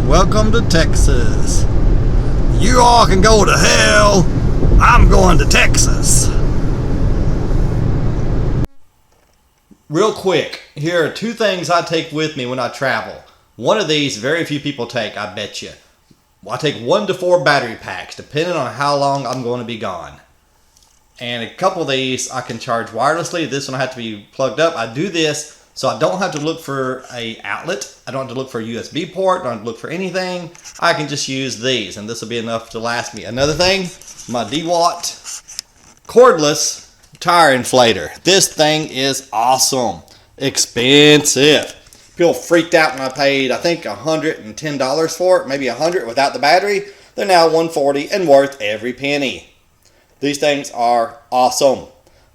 Welcome to Texas. You all can go to hell. I'm going to Texas. Real quick, here are two things I take with me when I travel. One of these very few people take, I bet you. I take 1 to 4 battery packs, depending on how long I'm going to be gone. And a couple of these I can charge wirelessly. This one I have to be plugged up. I do this so I don't have to look for an outlet. I don't have to look for a USB port. I don't have to look for anything. I can just use these, and this will be enough to last me. Another thing, my DeWalt cordless tire inflator. This thing is awesome. Expensive. People freaked out when I paid, I think, $110 for it, maybe $100 without the battery. They're now $140 and worth every penny. These things are awesome.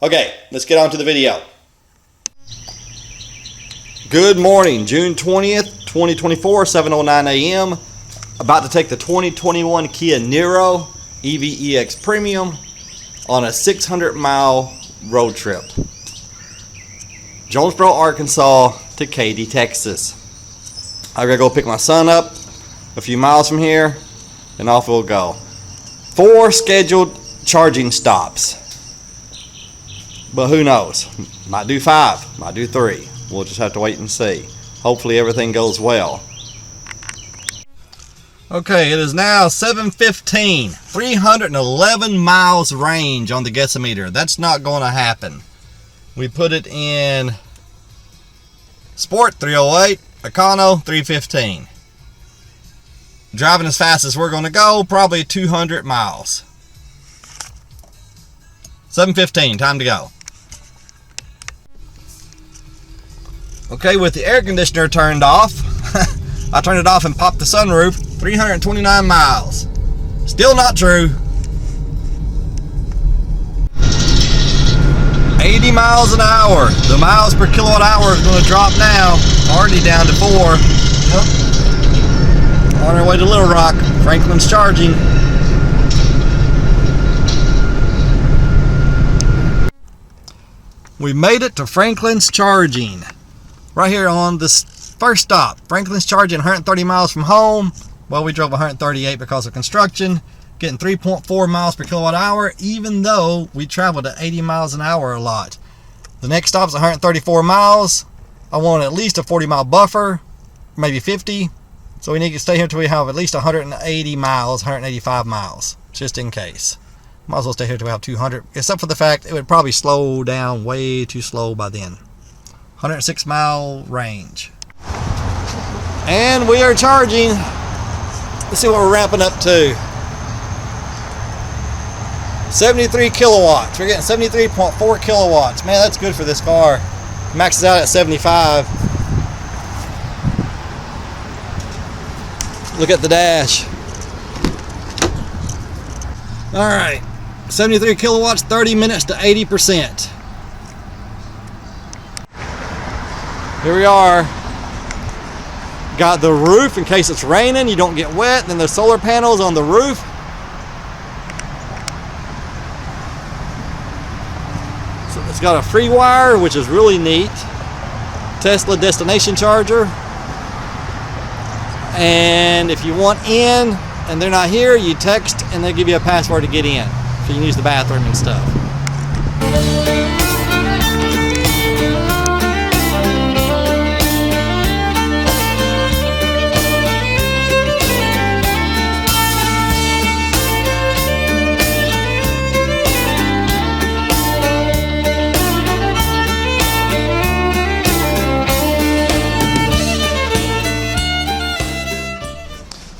Okay, let's get on to the video. Good morning, June 20th, 2024, 7:09 a.m. About to take the 2021 Kia Niro EV-EX Premium on a 600-mile road trip. Jonesboro, Arkansas to Katy, Texas. I gotta go pick my son up a few miles from here, and off we'll go. 4 scheduled charging stops, but who knows? Might do 5, might do 3. We'll just have to wait and see. Hopefully everything goes well. Okay, it is now 7:15. 311 miles range on the guessometer. That's not going to happen. We put it in Sport 308, Econo 315. Driving as fast as we're going to go, probably 200 miles. 7:15, time to go. Okay, with the air conditioner turned off, I turned it off and popped the sunroof. 329 miles. Still not true. 80 miles an hour. The miles per kilowatt hour is going to drop now. Already down to 4. Yep. On our way to Little Rock. Franklin's charging. We made it to Franklin's charging. Right here on this first stop. Franklin's charging 130 miles from home. Well, we drove 138 because of construction. Getting 3.4 miles per kilowatt hour, even though we traveled at 80 miles an hour a lot. The next stop is 134 miles. I want at least a 40-mile buffer, maybe 50. So we need to stay here until we have at least 180 miles, 185 miles, just in case. Might as well stay here until we have 200, except for the fact it would probably slow down way too slow by then. 106-mile range. And we are charging. Let's see what we're ramping up to. 73 kilowatts. We're getting 73.4 kilowatts. Man, that's good for this car. Maxes out at 75. Look at the dash. All right. 73 kilowatts, 30 minutes to 80%. Here we are. Got the roof in case it's raining, you don't get wet. Then the solar panels on the roof. So it's got a free wire, which is really neat. Tesla destination charger. And if you want in and they're not here, you text and they give you a password to get in. So you can use the bathroom and stuff.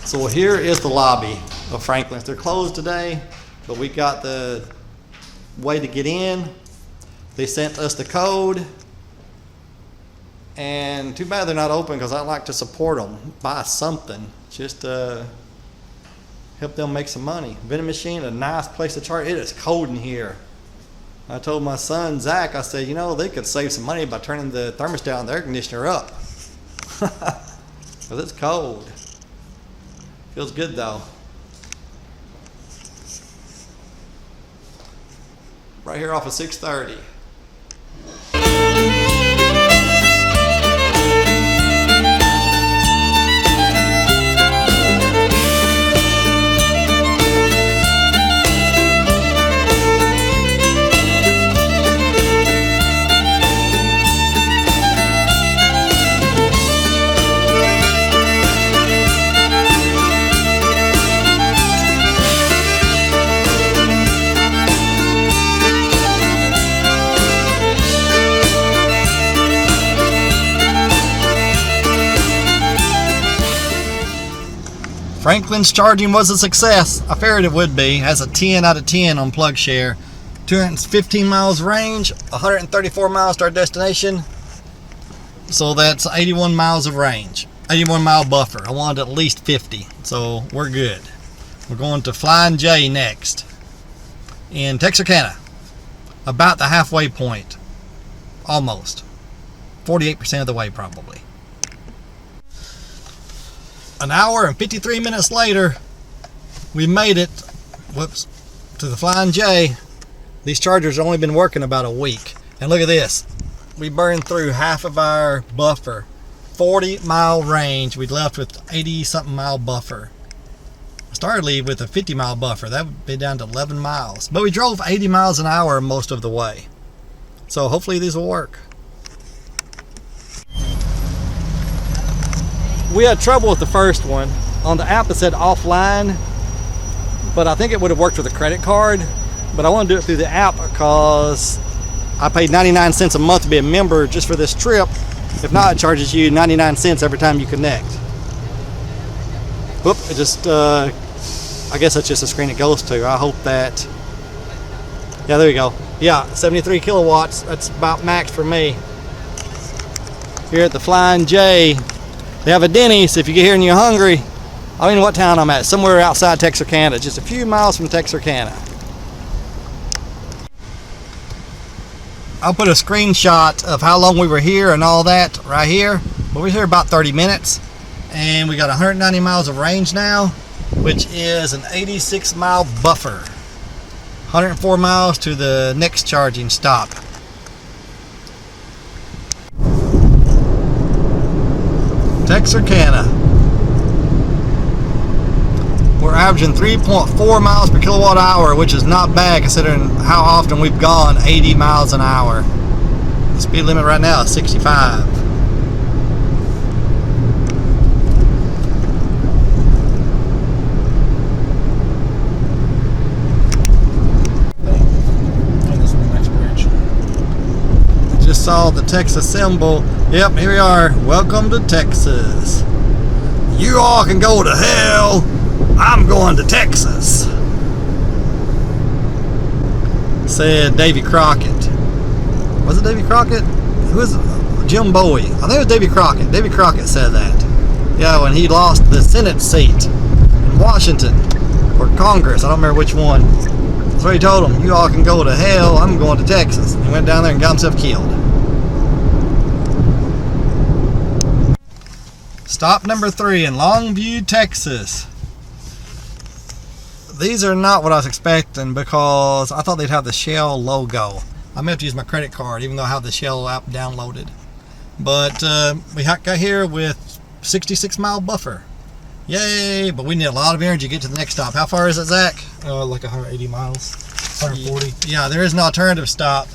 So here is the lobby of Franklin's. They're closed today, but we got the way to get in. They sent us the code, and too bad they're not open because I'd like to support them. Buy something, just help them make some money. Vending machine, a nice place to charge. It is cold in here. I told my son, Zach, I said, you know, they could save some money by turning the thermostat on the air conditioner up. Because it's cold. Feels good though. Right here off of 630. Franklin's charging was a success. I figured it would be. Has a 10 out of 10 on PlugShare. 215 miles range, 134 miles to our destination. So that's 81 miles of range. 81 mile buffer. I wanted at least 50, so we're good. We're going to Flying J next in Texarkana. About the halfway point. Almost. 48% of the way probably. An hour and 53 minutes later, we made it to the Flying J. These chargers have only been working about a week. And look at this. We burned through half of our buffer. 40 mile range. We left with 80 something mile buffer. I started leave with a 50 mile buffer. That would be down to 11 miles. But we drove 80 miles an hour most of the way. So hopefully these will work. We had trouble with the first one. On the app it said offline, but I think it would have worked with a credit card. But I want to do it through the app because I paid 99 cents a month to be a member just for this trip. If not, it charges you 99 cents every time you connect. Whoop, it just, I guess that's just a screen it goes to. I hope that, yeah, there you go. Yeah, 73 kilowatts, that's about max for me. Here at the Flying J, they have a Denny's if you get here and you're hungry. I don't know what town I'm at, somewhere outside Texarkana, just a few miles from Texarkana. I'll put a screenshot of how long we were here and all that right here. But we were here about 30 minutes. And we got 190 miles of range now, which is an 86 mile buffer. 104 miles to the next charging stop. Texarkana. We're averaging 3.4 miles per kilowatt hour, which is not bad considering how often we've gone 80 miles an hour. The speed limit right now is 65. I just saw the Texas symbol. Yep, here we are. Welcome to Texas. You all can go to hell. I'm going to Texas, said Davy Crockett. Was it Davy Crockett? Who is it? Jim Bowie. I think it was Davy Crockett. Davy Crockett said that. Yeah, when he lost the Senate seat in Washington, or Congress, I don't remember which one. So he told them, you all can go to hell, I'm going to Texas. He went down there and got himself killed. Stop number 3 in Longview, Texas. These are not what I was expecting because I thought they'd have the Shell logo. I may have to use my credit card even though I have the Shell app downloaded. But we got here with 66 mile buffer. Yay! But we need a lot of energy to get to the next stop. How far is it, Zach? Like 180 miles, 140. Yeah, there is an alternative stop.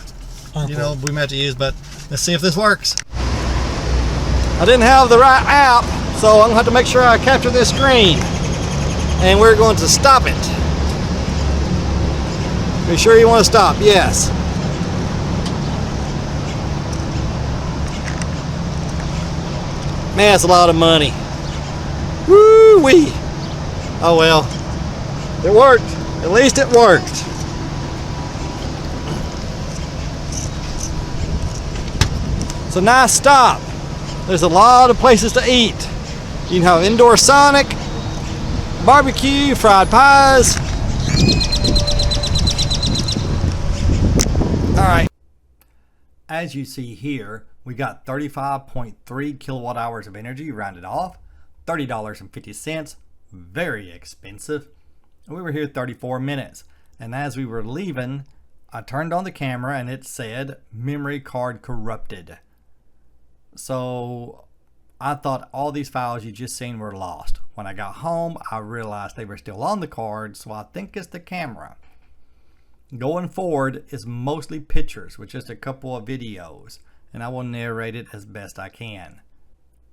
You know, we may have to use, but let's see if this works. I didn't have the right app, so I'm gonna have to make sure I capture this screen. And we're going to stop it. Are you sure you want to stop? Yes. Man, that's a lot of money. Woo-wee. Oh well. It worked. At least it worked. It's a nice stop. There's a lot of places to eat. You can have indoor Sonic, barbecue, fried pies. Alright. As you see here, we got 35.3 kilowatt hours of energy rounded off. $30.50. Very expensive. We were here 34 minutes. And as we were leaving, I turned on the camera and it said memory card corrupted. So I thought all these files you just seen were lost. When I got home, I realized they were still on the card, so I think it's the camera. Going forward is mostly pictures with just a couple of videos, and I will narrate it as best I can.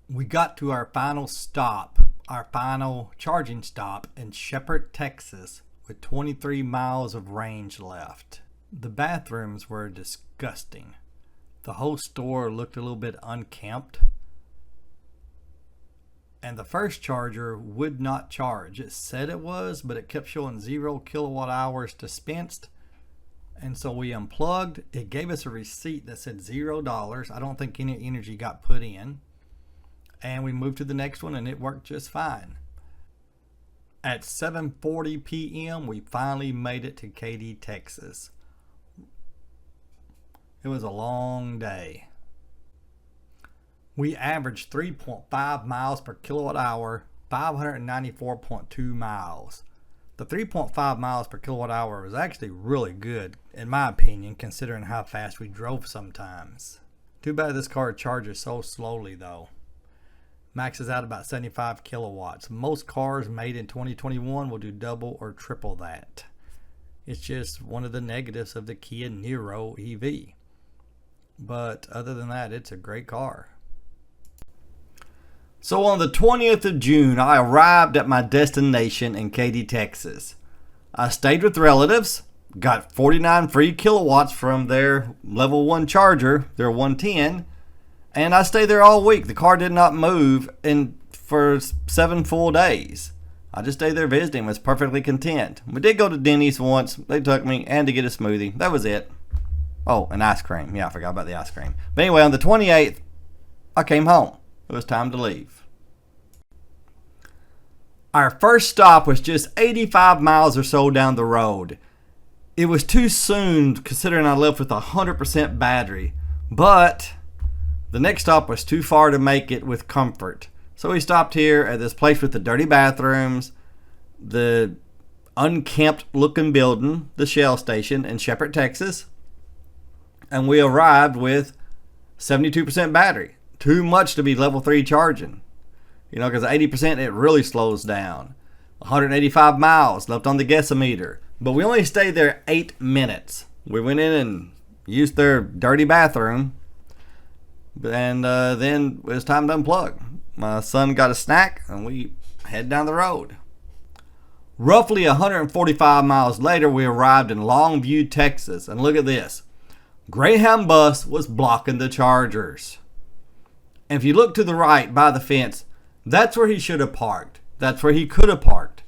We got to our final stop, our final charging stop in Shepherd, Texas, with 23 miles of range left. The bathrooms were disgusting. The whole store looked a little bit unkempt. and the first charger would not charge. It said it was, but it kept showing 0 kilowatt hours dispensed. And so we unplugged. It gave us a receipt that said $0. I don't think any energy got put in. And we moved to the next one, and it worked just fine. At 7:40 p.m., we finally made it to Katy, Texas. It was a long day. We averaged 3.5 miles per kilowatt hour, 594.2 miles. The 3.5 miles per kilowatt hour was actually really good, in my opinion, considering how fast we drove sometimes. Too bad this car charges so slowly, though. Maxes out about 75 kilowatts. Most cars made in 2021 will do double or triple that. It's just one of the negatives of the Kia Niro EV. But other than that, it's a great car. So on the 20th of June, I arrived at my destination in Katy, Texas. I stayed with relatives, got 49 free kilowatts from their level 1 charger, their 110, and I stayed there all week. The car did not move for 7 full days. I just stayed there visiting, was perfectly content. We did go to Denny's once. They took me, and to get a smoothie. That was it. Oh, and ice cream. Yeah, I forgot about the ice cream. But anyway, on the 28th, I came home. It was time to leave. Our first stop was just 85 miles or so down the road. It was too soon considering I left with a 100% battery, but the next stop was too far to make it with comfort. So we stopped here at this place with the dirty bathrooms, the unkempt looking building, the Shell station in Shepherd, Texas. And we arrived with 72% battery. Too much to be level 3 charging. You know, because 80% it really slows down. 185 miles left on the guessometer. But we only stayed there 8 minutes. We went in and used their dirty bathroom. And then it was time to unplug. My son got a snack and we head down the road. Roughly 145 miles later, we arrived in Longview, Texas. And look at this. Greyhound bus was blocking the chargers. And if you look to the right by the fence, that's where he should have parked. That's where he could have parked.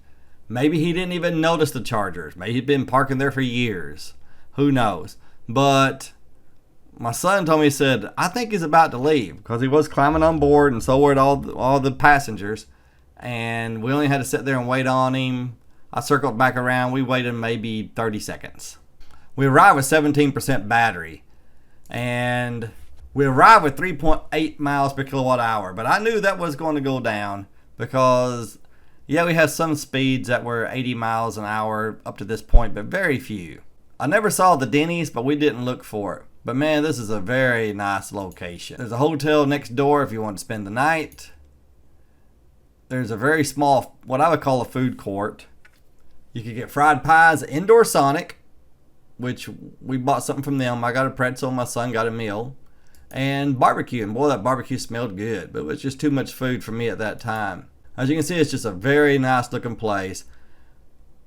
Maybe he didn't even notice the chargers. Maybe he'd been parking there for years. Who knows? But my son told me, he said, I think he's about to leave, because he was climbing on board and so were all the passengers. And we only had to sit there and wait on him. I circled back around. We waited maybe 30 seconds. We arrived with 17% battery. And we arrived with 3.8 miles per kilowatt hour. But I knew that was going to go down because, yeah, we had some speeds that were 80 miles an hour up to this point, but very few. I never saw the Denny's, but we didn't look for it. But man, this is a very nice location. There's a hotel next door if you want to spend the night. There's a very small, what I would call a food court. You could get fried pies, Indoor Sonic, which we bought something from them. I got a pretzel, my son got a meal, and barbecue. And boy, that barbecue smelled good, but it was just too much food for me at that time. As you can see, it's just a very nice looking place.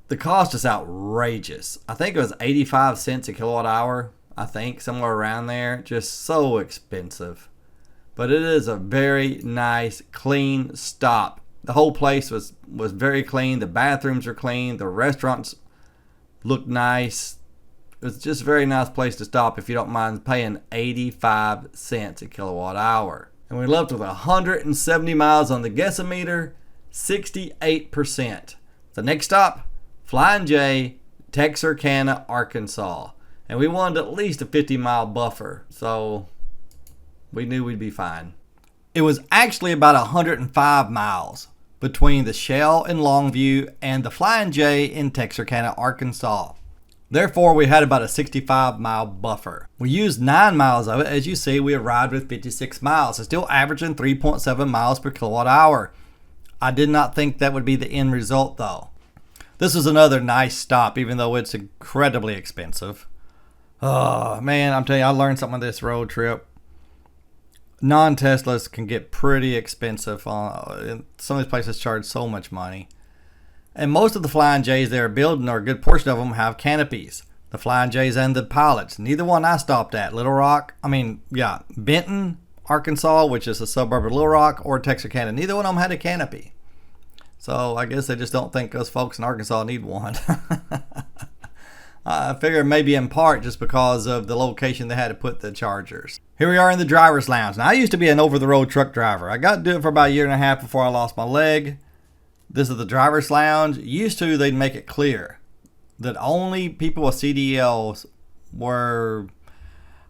The cost is outrageous. I think it was 85 cents a kilowatt hour. I think somewhere around there. Just so expensive. But it is a very nice, clean stop. The whole place was very clean. The bathrooms are clean. The restaurants look nice. It's just a very nice place to stop if you don't mind paying 85 cents a kilowatt hour. And we left with 170 miles on the guessometer, 68%. The next stop, Flying J, Texarkana, Arkansas. And we wanted at least a 50-mile buffer, so we knew we'd be fine. It was actually about 105 miles between the Shell in Longview and the Flying J in Texarkana, Arkansas. Therefore, we had about a 65-mile buffer. We used 9 miles of it. As you see, we arrived with 56 miles. So still averaging 3.7 miles per kilowatt hour. I did not think that would be the end result, though. This was another nice stop, even though it's incredibly expensive. Oh, man, I'm telling you, I learned something on this road trip. Non-Teslas can get pretty expensive. Some of these places charge so much money. And most of the Flying J's they're building, or a good portion of them, have canopies. The Flying J's and the Pilots. Neither one I stopped at. Benton, Arkansas, which is a suburb of Little Rock, or Texarkana. Neither one of them had a canopy. So I guess they just don't think us folks in Arkansas need one. I figure maybe in part just because of the location they had to put the chargers. Here we are in the driver's lounge. Now, I used to be an over-the-road truck driver. I got to do it for about a year and a half before I lost my leg. This is the driver's lounge. Used to, they'd make it clear that only people with CDLs were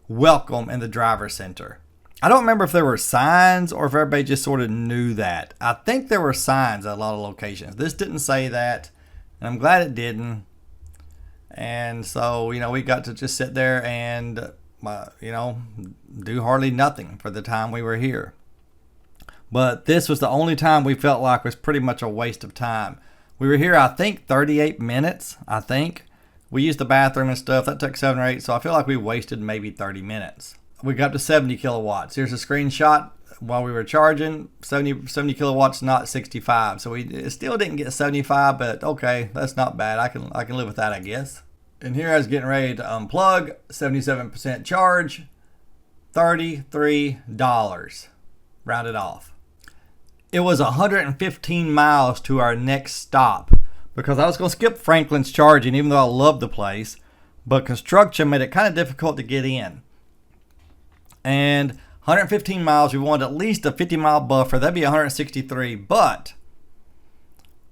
welcome in the driver's center. I don't remember if there were signs or if everybody just sort of knew that. I think there were signs at a lot of locations. This didn't say that, and I'm glad it didn't. And so, we got to just sit there and, do hardly nothing for the time we were here. But this was the only time we felt like was pretty much a waste of time. We were here, I think, 38 minutes, I think. We used the bathroom and stuff. That took 7 or 8, so I feel like we wasted maybe 30 minutes. We got up to 70 kilowatts. Here's a screenshot while we were charging. 70 kilowatts, not 65. So we still didn't get 75, but okay, that's not bad. I can live with that, I guess. And here I was getting ready to unplug. 77% charge. $33. Rounded off. It was 115 miles to our next stop because I was going to skip Franklin's charging, even though I love the place. But construction made it kind of difficult to get in. And 115 miles, we wanted at least a 50-mile buffer. That'd be 163. But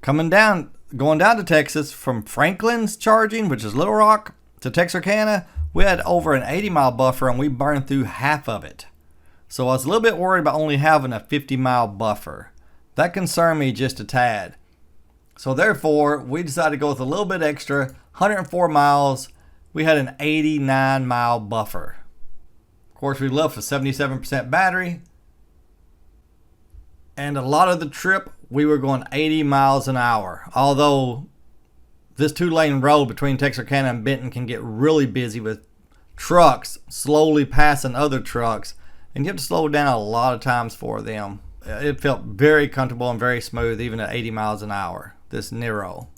going down to Texas from Franklin's charging, which is Little Rock, to Texarkana, we had over an 80-mile buffer, and we burned through half of it. So I was a little bit worried about only having a 50-mile buffer. That concerned me just a tad. So therefore, we decided to go with a little bit extra, 104 miles. We had an 89-mile buffer. Of course, we left a 77% battery. And a lot of the trip, we were going 80 miles an hour. Although this 2-lane road between Texarkana and Benton can get really busy with trucks slowly passing other trucks. And you have to slow down a lot of times for them. It felt very comfortable and very smooth, even at 80 miles an hour, this Niro.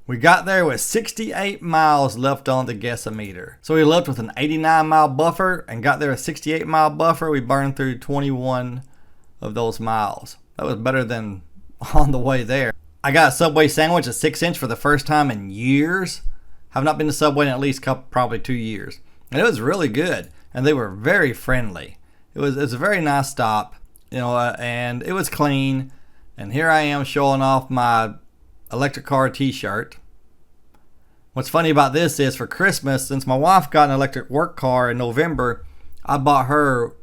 We got there with 68 miles left on the guessometer. So we left with an 89-mile buffer and got there a 68-mile buffer. We burned through 21 of those miles. That was better than on the way there. I got a Subway sandwich, a 6-inch, for the first time in years. Have not been to Subway in at least probably 2 years. And it was really good. And they were very friendly. It was a very nice stop, and it was clean. And here I am showing off my electric car t-shirt. What's funny about this is for Christmas, since my wife got an electric work car in November, I bought her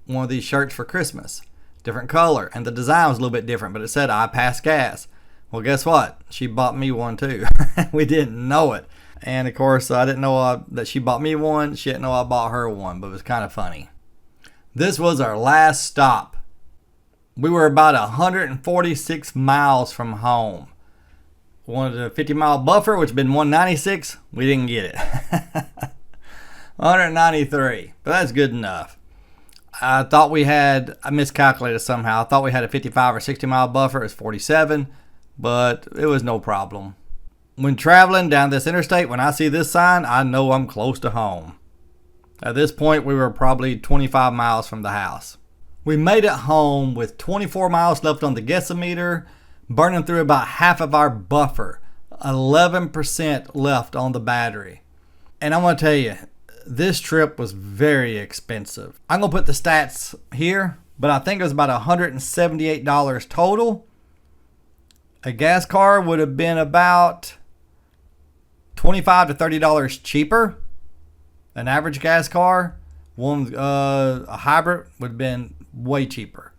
one of these shirts for Christmas. Different color, and the design was a little bit different, but it said I pass gas. Well, guess what? She bought me one too. We didn't know it. And of course, I didn't know that she bought me one. She didn't know I bought her one, but it was kind of funny. This was our last stop. We were about 146 miles from home. Wanted a 50-mile buffer, which had been 196. We didn't get it. 193, but that's good enough. I miscalculated somehow. I thought we had a 55 or 60-mile buffer. It was 47, but it was no problem. When traveling down this interstate, when I see this sign, I know I'm close to home. At this point, we were probably 25 miles from the house. We made it home with 24 miles left on the guessometer, burning through about half of our buffer, 11% left on the battery. And I'm going to tell you, this trip was very expensive. I'm going to put the stats here, but I think it was about $178 total. A gas car would have been about $25 to $30 cheaper. An average gas car, a hybrid, would have been way cheaper.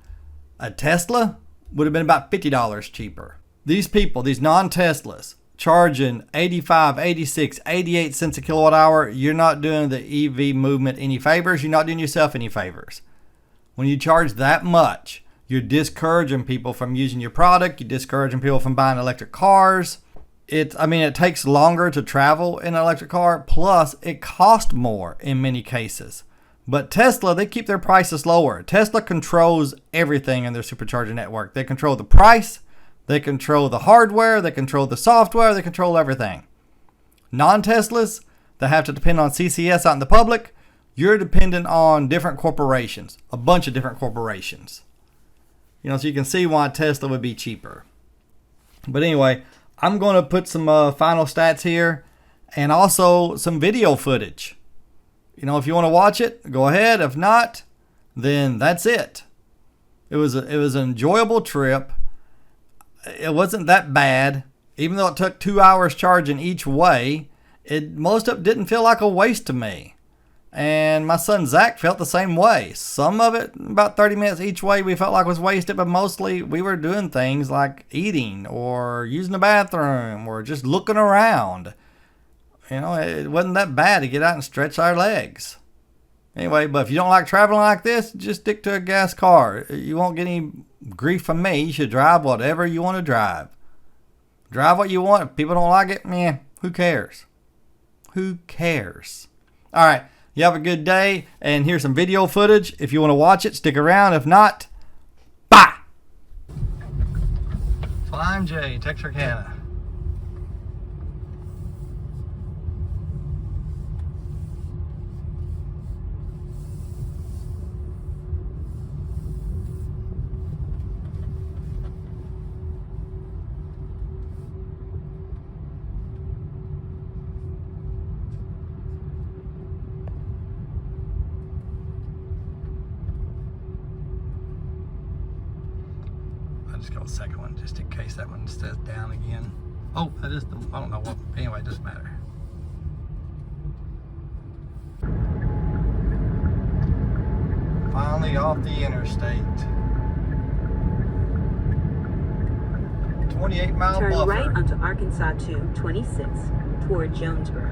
A Tesla would have been about $50 cheaper. These people, these non-Teslas, charging 85, 86, 88 cents a kilowatt hour, you're not doing the EV movement any favors. You're not doing yourself any favors. When you charge that much, you're discouraging people from using your product. You're discouraging people from buying electric cars. It takes longer to travel in an electric car, plus it costs more in many cases. But Tesla, they keep their prices lower. Tesla controls everything in their supercharger network. They control the price, they control the hardware, they control the software, they control everything. Non-Teslas that have to depend on CCS out in the public, you're dependent on different corporations, a bunch of different corporations. So you can see why Tesla would be cheaper. But anyway, I'm going to put some final stats here and also some video footage. If you want to watch it, go ahead. If not, then that's it. It was an enjoyable trip. It wasn't that bad. Even though it took 2 hours charging each way, most of it didn't feel like a waste to me. And my son Zach felt the same way. Some of it, about 30 minutes each way, we felt like was wasted, but mostly we were doing things like eating or using the bathroom or just looking around. It wasn't that bad to get out and stretch our legs. Anyway, but if you don't like traveling like this, just stick to a gas car. You won't get any grief from me. You should drive whatever you want to drive. Drive what you want. If people don't like it, man, who cares? Who cares? All right. You have a good day, and here's some video footage. If you want to watch it, stick around. If not, bye! Flying J, Texarkana. Just go the second one just in case that one says down again. Oh, that is I don't know what. Anyway, it doesn't matter. Finally off the interstate. 28-mile Turn buffer. right onto Arkansas 226 toward Jonesboro.